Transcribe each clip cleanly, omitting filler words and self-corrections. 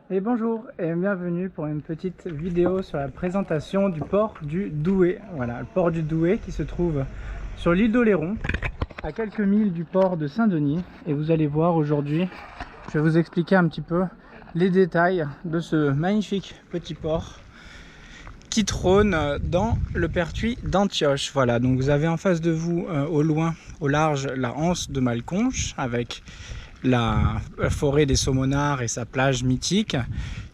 Et bonjour et bienvenue pour une petite vidéo sur la présentation du port du Douai. Voilà, le port du Douai qui se trouve sur l'île d'Oléron, à quelques milles du port de Saint-Denis. Et vous allez voir aujourd'hui, je vais vous expliquer un petit peu les détails de ce magnifique petit port qui trône dans le pertuis d'Antioche. Voilà, donc vous avez en face de vous, au loin, au large, la anse de Malconche avec la forêt des Saumonards et sa plage mythique,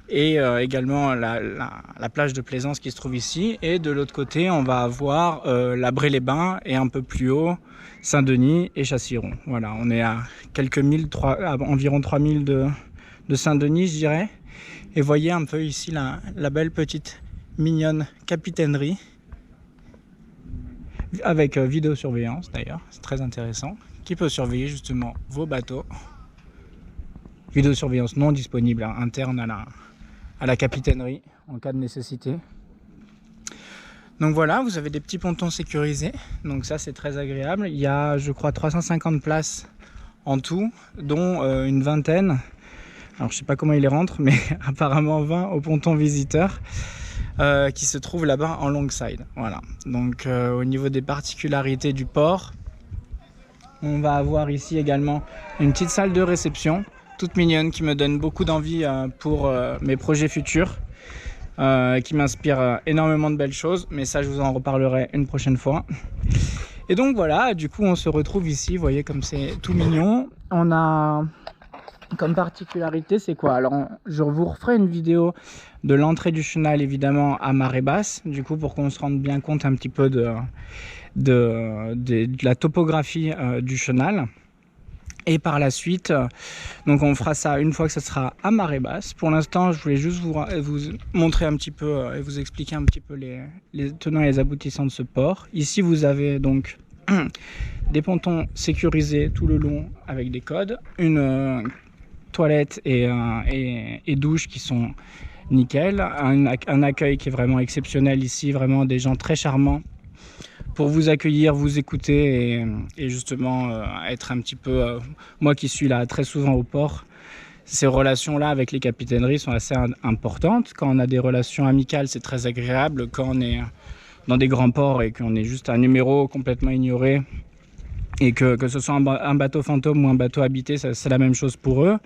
et également la plage de plaisance qui se trouve ici. Et de l'autre côté, on va avoir la Bray-les-Bains et un peu plus haut Saint-Denis et Chassiron. Voilà, on est à quelques milles, à environ 3000 de Saint-Denis, je dirais. Et voyez un peu ici la belle petite mignonne capitainerie avec vidéosurveillance d'ailleurs, c'est très intéressant, qui peut surveiller justement vos bateaux. Vidéosurveillance non disponible, interne à la capitainerie en cas de nécessité. Donc voilà, vous avez des petits pontons sécurisés, donc ça c'est très agréable. Il y a, je crois, 350 places en tout, dont une vingtaine, alors je sais pas comment ils les rentrent, mais apparemment 20 au ponton visiteur, qui se trouve là-bas en longside. Voilà, donc au niveau des particularités du port, on va avoir ici également une petite salle de réception toute mignonne qui me donne beaucoup d'envie pour mes projets futurs, qui m'inspire énormément de belles choses, mais ça je vous en reparlerai une prochaine fois. Et donc voilà, du coup on se retrouve ici, vous voyez comme c'est tout mignon. On a comme particularité, c'est quoi? Alors je vous referai une vidéo de l'entrée du chenal évidemment à marée basse, du coup pour qu'on se rende bien compte un petit peu de la topographie du chenal. Et par la suite, donc on fera ça une fois que ça sera à marée basse. Pour l'instant, je voulais juste vous montrer un petit peu et vous expliquer un petit peu les tenants et les aboutissants de ce port. Ici, vous avez donc des pontons sécurisés tout le long avec des codes, une toilette et douche qui sont nickel, un accueil qui est vraiment exceptionnel ici, vraiment des gens très charmants pour vous accueillir, vous écouter et justement être un petit peu, moi qui suis là très souvent au port, ces relations-là avec les capitaineries sont assez importantes. Quand on a des relations amicales, c'est très agréable. Quand on est dans des grands ports et qu'on est juste un numéro complètement ignoré, et que ce soit un bateau fantôme ou un bateau habité, c'est la même chose pour eux.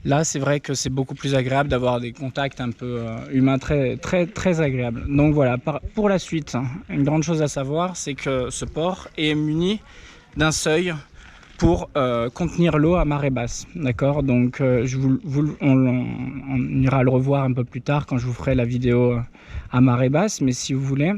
Là, c'est vrai que c'est beaucoup plus agréable d'avoir des contacts un peu humains très, très, très agréables. Donc voilà, pour la suite, une grande chose à savoir, c'est que ce port est muni d'un seuil pour contenir l'eau à marée basse. D'accord? Donc on ira le revoir un peu plus tard quand je vous ferai la vidéo à marée basse. Mais si vous voulez,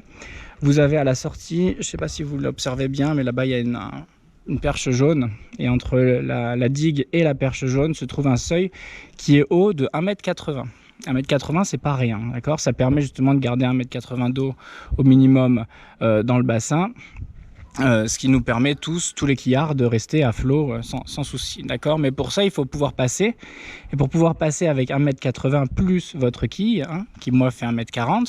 vous avez à la sortie, je ne sais pas si vous l'observez bien, mais là-bas il y a une perche jaune, et entre la digue et la perche jaune se trouve un seuil qui est haut de 1,80 m. 1,80 m, c'est pas rien, d'accord? Ça permet justement de garder 1,80 m d'eau au minimum dans le bassin, ce qui nous permet tous les quillards de rester à flot sans souci, d'accord? Mais pour ça, il faut pouvoir passer, et pour pouvoir passer avec 1,80 m plus votre quille, qui moi fait 1,40 m,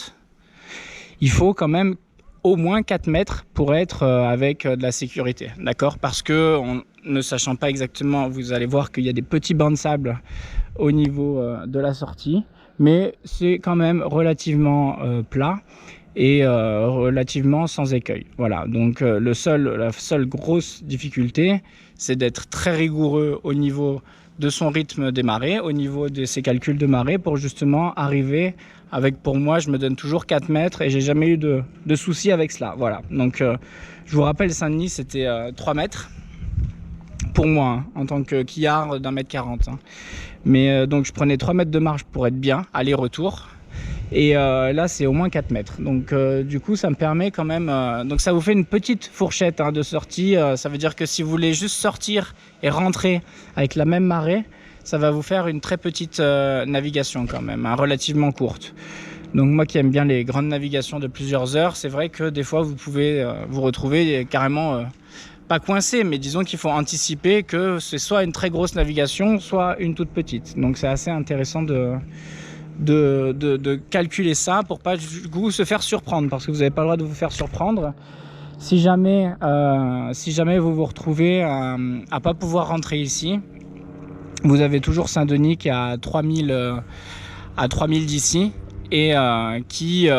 il faut quand même au moins 4 mètres pour être avec de la sécurité, d'accord? Parce que ne sachant pas exactement, vous allez voir qu'il y a des petits bancs de sable au niveau de la sortie, mais c'est quand même relativement plat et relativement sans écueil. Voilà, donc la seule grosse difficulté, c'est d'être très rigoureux au niveau de son rythme des marées, au niveau de ses calculs de marée, pour justement arriver avec, pour moi, je me donne toujours 4 mètres et j'ai jamais eu de soucis avec cela. Voilà, donc je vous rappelle, Saint-Denis, c'était 3 mètres pour moi, en tant que quillard d'1,40 m. Mais donc je prenais 3 mètres de marge pour être bien, aller-retour. Et là, c'est au moins 4 mètres. Donc du coup, ça me permet quand même... donc ça vous fait une petite fourchette de sortie. Ça veut dire que si vous voulez juste sortir et rentrer avec la même marée, ça va vous faire une très petite navigation quand même, relativement courte. Donc moi qui aime bien les grandes navigations de plusieurs heures, c'est vrai que des fois vous pouvez vous retrouver carrément pas coincé, mais disons qu'il faut anticiper que c'est soit une très grosse navigation, soit une toute petite. Donc c'est assez intéressant de calculer ça pour pas du coup se faire surprendre, parce que vous n'avez pas le droit de vous faire surprendre. Si jamais vous vous retrouvez à pas pouvoir rentrer ici, vous avez toujours Saint-Denis qui est à 3000 à 3000 d'ici et qui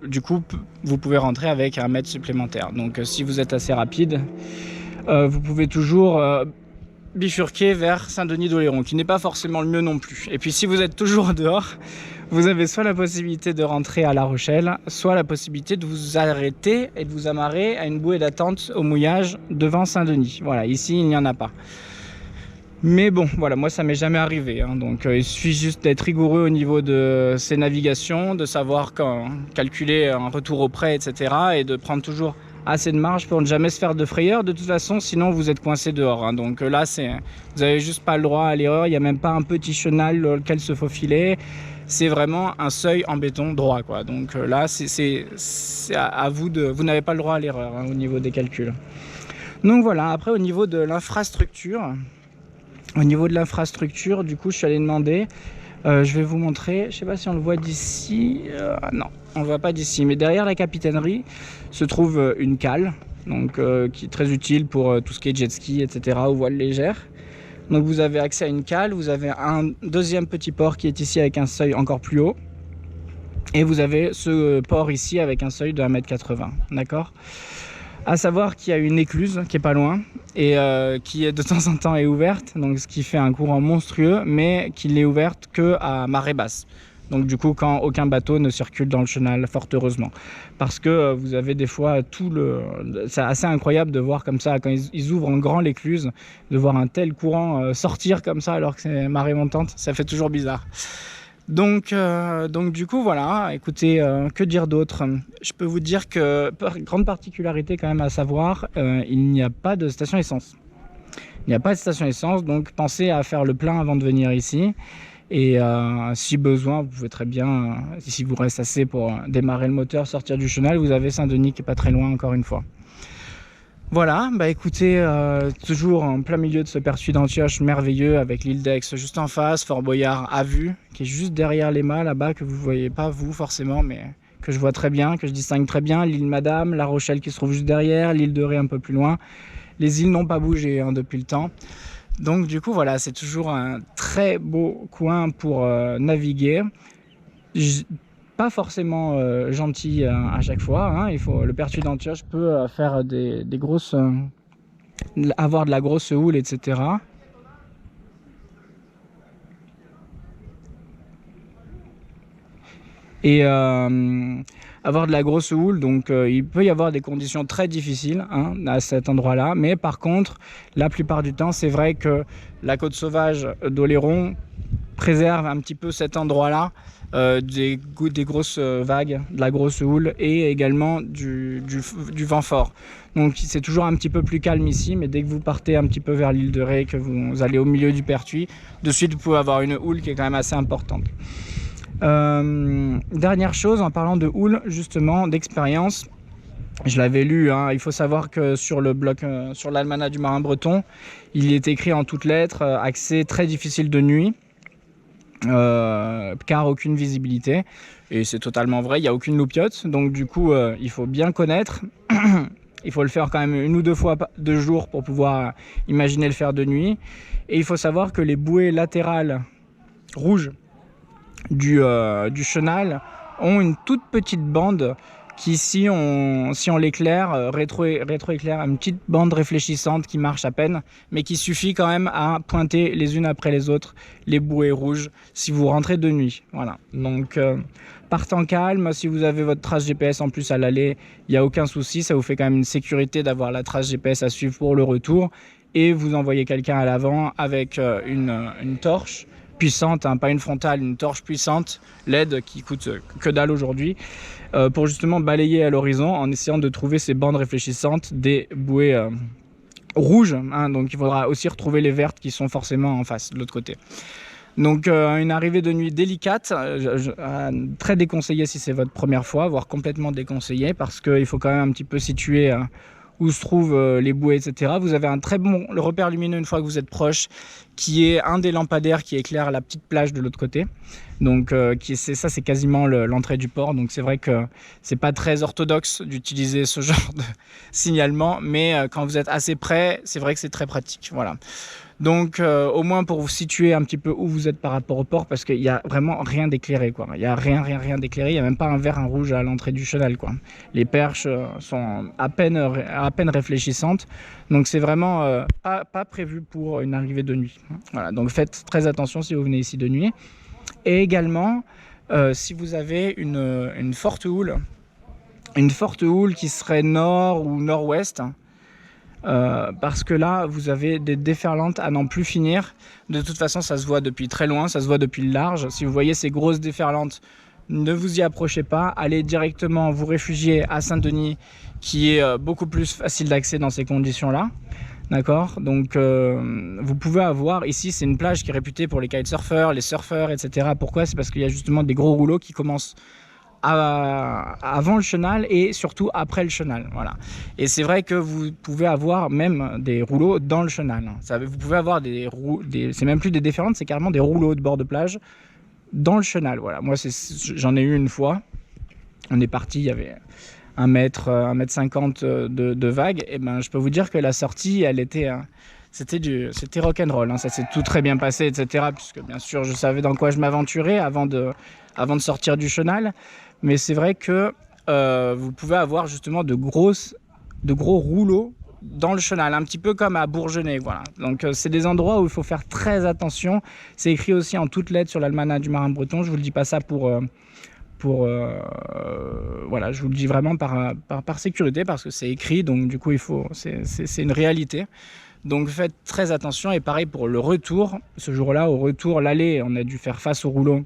du coup vous pouvez rentrer avec 1 mètre supplémentaire. Donc si vous êtes assez rapide, vous pouvez toujours bifurquer vers Saint-Denis-d'Oléron, qui n'est pas forcément le mieux non plus. Et puis si vous êtes toujours dehors, vous avez soit la possibilité de rentrer à La Rochelle, soit la possibilité de vous arrêter et de vous amarrer à une bouée d'attente au mouillage devant Saint-Denis. Voilà, ici il n'y en a pas. Mais bon, voilà, moi ça m'est jamais arrivé, hein, donc il suffit juste d'être rigoureux au niveau de ces navigations, de savoir quand calculer un retour au près, etc. et de prendre toujours assez de marge pour ne jamais se faire de frayeur. De toute façon, sinon vous êtes coincé dehors, hein. Donc là, vous n'avez juste pas le droit à l'erreur, il n'y a même pas un petit chenal dans lequel se faufiler. C'est vraiment un seuil en béton droit, quoi. Donc là, c'est à vous vous n'avez pas le droit à l'erreur, hein, au niveau des calculs. Donc voilà, après au niveau de l'infrastructure, du coup, je suis allé demander, je vais vous montrer, je sais pas si on le voit d'ici, non, on le voit pas d'ici, mais derrière la capitainerie se trouve une cale, donc qui est très utile pour tout ce qui est jet ski, etc., ou voile légère. Donc vous avez accès à une cale, vous avez un deuxième petit port qui est ici avec un seuil encore plus haut, et vous avez ce port ici avec un seuil de 1,80 m, d'accord ? À savoir qu'il y a une écluse qui est pas loin et qui de temps en temps est ouverte, donc ce qui fait un courant monstrueux, mais qui n'est ouverte que à marée basse. Donc du coup, quand aucun bateau ne circule dans le chenal, fort heureusement. Parce que vous avez des fois c'est assez incroyable de voir comme ça, quand ils ouvrent en grand l'écluse, de voir un tel courant sortir comme ça alors que c'est marée montante, ça fait toujours bizarre. Donc du coup voilà, écoutez, que dire d'autre? Je peux vous dire que, grande particularité quand même à savoir, il n'y a pas de station essence. Il n'y a pas de station essence, donc pensez à faire le plein avant de venir ici. Et si besoin, vous pouvez très bien, si vous reste assez pour démarrer le moteur, sortir du chenal, vous avez Saint-Denis qui est pas très loin encore une fois. Voilà, bah écoutez, toujours en plein milieu de ce pertuis d'Antioche merveilleux avec l'île d'Aix juste en face, Fort Boyard à vue, qui est juste derrière les mâts là-bas, que vous voyez pas vous forcément, mais que je vois très bien, que je distingue très bien, l'île Madame, La Rochelle qui se trouve juste derrière, l'île de Ré un peu plus loin. Les îles n'ont pas bougé hein, depuis le temps. Donc du coup voilà, c'est toujours un très beau coin pour naviguer. Pas forcément gentil à chaque fois, hein. Le pertuis d'Antioche peut faire des grosses, avoir de la grosse houle, etc. Et avoir de la grosse houle, donc il peut y avoir des conditions très difficiles hein, à cet endroit-là, mais par contre, la plupart du temps, c'est vrai que la côte sauvage d'Oléron préserve un petit peu cet endroit-là des grosses vagues, de la grosse houle et également du vent fort. Donc c'est toujours un petit peu plus calme ici, mais dès que vous partez un petit peu vers l'île de Ré, que vous allez au milieu du pertuis, de suite vous pouvez avoir une houle qui est quand même assez importante. Dernière chose, en parlant de houle, justement, d'expérience, je l'avais lu, hein, il faut savoir que sur le bloc, sur l'almanach du marin breton, il est écrit en toutes lettres, accès très difficile de nuit. Car aucune visibilité, et c'est totalement vrai, il n'y a aucune loupiote, donc du coup il faut bien connaître. Il faut le faire quand même 1 ou 2 fois de jour pour pouvoir imaginer le faire de nuit, et il faut savoir que les bouées latérales rouges du chenal ont une toute petite bande qui, si on l'éclaire, rétro-éclaire, une petite bande réfléchissante qui marche à peine, mais qui suffit quand même à pointer les unes après les autres les bouées rouges si vous rentrez de nuit. Voilà. Donc partant calme, si vous avez votre trace GPS en plus à l'aller, il n'y a aucun souci, ça vous fait quand même une sécurité d'avoir la trace GPS à suivre pour le retour, et vous envoyez quelqu'un à l'avant avec une torche puissante, hein, pas une frontale, une torche puissante, LED qui coûte que dalle aujourd'hui, pour justement balayer à l'horizon en essayant de trouver ces bandes réfléchissantes des bouées rouges, hein, donc il faudra aussi retrouver les vertes qui sont forcément en face, de l'autre côté. Donc une arrivée de nuit délicate, très déconseillée si c'est votre première fois, voire complètement déconseillée, parce qu'il faut quand même un petit peu situer où se trouvent les bouées, etc. Vous avez un très bon repère lumineux une fois que vous êtes proche, qui est un des lampadaires qui éclaire la petite plage de l'autre côté. Donc ça, c'est quasiment l'entrée du port. Donc c'est vrai que c'est pas très orthodoxe d'utiliser ce genre de signalement, mais quand vous êtes assez près, c'est vrai que c'est très pratique. Voilà. Donc au moins pour vous situer un petit peu où vous êtes par rapport au port, parce qu'il n'y a vraiment rien d'éclairé, quoi. Il n'y a rien d'éclairé, il n'y a même pas un vert, un rouge à l'entrée du chenal, quoi. Les perches sont à peine réfléchissantes, donc c'est vraiment pas prévu pour une arrivée de nuit. Voilà, donc faites très attention si vous venez ici de nuit. Et également, si vous avez une forte houle qui serait nord ou nord-ouest, parce que là vous avez des déferlantes à n'en plus finir. De toute façon ça se voit depuis très loin, ça se voit depuis le large. Si vous voyez ces grosses déferlantes, ne vous y approchez pas, allez directement vous réfugier à Saint-Denis, qui est beaucoup plus facile d'accès dans ces conditions là. D'accord, donc vous pouvez avoir ici, c'est une plage qui est réputée pour les kitesurfers, les surfeurs, etc. Pourquoi? C'est parce qu'il y a justement des gros rouleaux qui commencent avant le chenal et surtout après le chenal, voilà. Et c'est vrai que vous pouvez avoir même des rouleaux dans le chenal. Vous pouvez avoir c'est même plus des déferlantes, c'est carrément des rouleaux de bord de plage dans le chenal. Voilà, moi j'en ai eu une fois. On est parti, il y avait 1 mètre 50 de vague. Et ben je peux vous dire que la sortie, elle était c'était rock'n'roll, hein. Ça s'est tout très bien passé, etc. Puisque bien sûr je savais dans quoi je m'aventurais avant de sortir du chenal. Mais c'est vrai que vous pouvez avoir justement de gros rouleaux dans le chenal, un petit peu comme à Bourgenay, voilà. Donc c'est des endroits où il faut faire très attention. C'est écrit aussi en toutes lettres sur l'almanach du marin breton. Je vous le dis pas ça voilà, je vous le dis vraiment par sécurité, parce que c'est écrit, donc du coup c'est une réalité. Donc faites très attention. Et pareil pour le retour. Ce jour-là, au retour, l'aller, on a dû faire face au rouleau.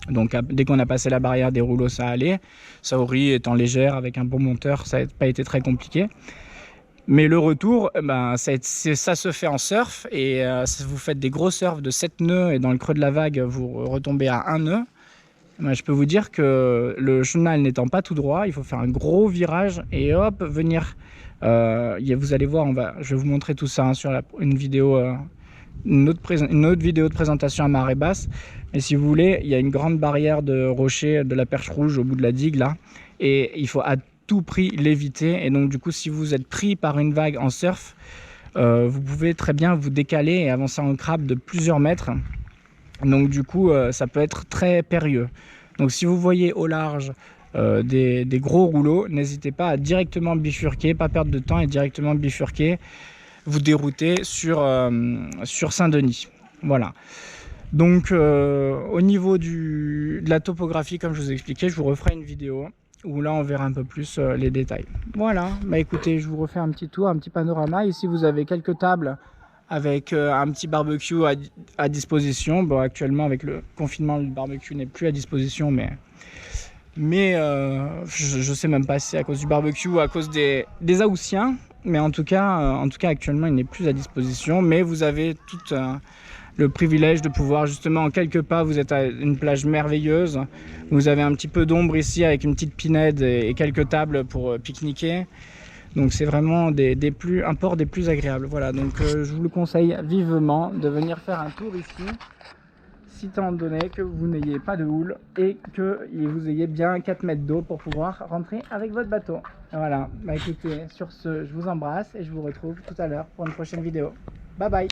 Donc dès qu'on a passé la barrière des rouleaux, ça allait. Saori étant légère avec un bon monteur, ça n'a pas été très compliqué. Mais le retour, ben, ça se fait en surf. Et vous faites des gros surfs de 7 nœuds et dans le creux de la vague, vous retombez à 1 nœud. Ben, je peux vous dire que le chenal n'étant pas tout droit, il faut faire un gros virage et hop, venir. Vous allez voir, je vais vous montrer tout ça, hein, sur une vidéo. Une autre vidéo de présentation à marée basse. Mais si vous voulez, il y a une grande barrière de rochers de la perche rouge au bout de la digue là, et il faut à tout prix l'éviter. Et donc du coup, si vous êtes pris par une vague en surf, vous pouvez très bien vous décaler et avancer en crabe de plusieurs mètres. Donc du coup ça peut être très périlleux. Donc si vous voyez au large des gros rouleaux, n'hésitez pas à directement bifurquer, pas perdre de temps, et directement bifurquer, vous dérouter sur Saint-Denis. Voilà. Donc au niveau de la topographie, comme je vous ai expliqué, je vous referai une vidéo où là on verra un peu plus les détails. Voilà, bah écoutez, je vous refais un petit tour, un petit panorama. Ici vous avez quelques tables avec un petit barbecue à disposition. Bon, actuellement avec le confinement, le barbecue n'est plus à disposition, mais je sais même pas si c'est à cause du barbecue ou à cause des Haussiens. Mais en tout cas actuellement il n'est plus à disposition. Mais vous avez tout le privilège de pouvoir justement en quelques pas, vous êtes à une plage merveilleuse. Vous avez un petit peu d'ombre ici avec une petite pinède et quelques tables pour pique-niquer. Donc c'est vraiment un port des plus agréables. Voilà, donc je vous le conseille vivement de venir faire un tour ici, si tant donné que vous n'ayez pas de houle et que vous ayez bien 4 mètres d'eau pour pouvoir rentrer avec votre bateau. Voilà, bah écoutez, sur ce, je vous embrasse et je vous retrouve tout à l'heure pour une prochaine vidéo. Bye bye.